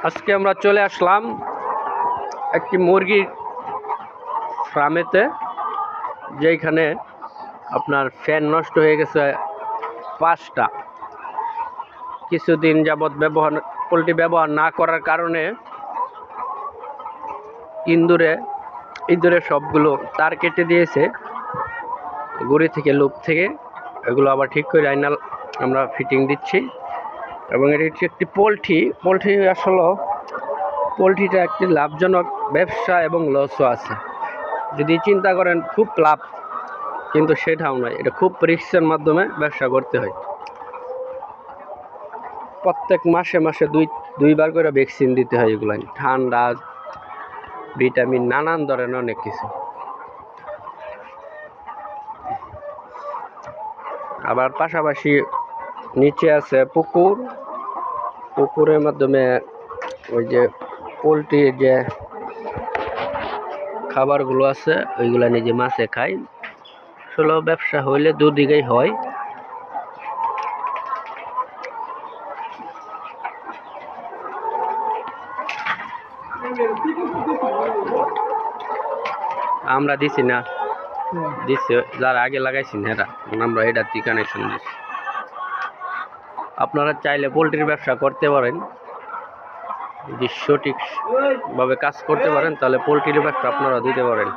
আজকে আমরা চলে আসলাম একটি মুরগির ফার্মেতে, যেখানে আপনার ফ্যান নষ্ট হয়ে গেছে 5টা। কিছুদিন যাবৎ পোলট্রি ব্যবহার না করার কারণে ইঁদুরে সবগুলো তার কেটে দিয়েছে, গুড়ি থেকে লুপ থেকে। এগুলো আবার ঠিক করে আমরা ফিটিং দিচ্ছি। এবং এটি হচ্ছে একটি পোলট্রি। আসলে পোলট্রিটা একটি লাভজনক ব্যবসা এবং লসও আছে। যদি চিন্তা করেন খুব লাভ, কিন্তু সেটাও নয়, এটা খুব রিস্কের মাধ্যমে ব্যবসা করতে হয়। প্রত্যেক মাসে দুইবার করে ভ্যাকসিন দিতে হয়। এগুলো ঠান্ডা, ভিটামিন, নানান ধরনের অনেক কিছু। আবার পাশাপাশি নিচে আছে পুকুরের মাধ্যমে ওই যে পোলট্রির যে খাবারগুলো আছে ওইগুলা নিজে মাছে খায়। আসলে ব্যবসা হইলে দুদিকেই হয়। আমরা দিছি না, দিচ্ছে যারা আগে লাগাইছি না এরা, আমরা এটা কানেকশন দিচ্ছি। আপনারা চাইলে পোলট্রির ব্যবসা করতে পারেন, যদি সঠিকভাবে কাজ করতে পারেন তাহলে পোলট্রির ব্যবসা আপনারা দিতে পারেন।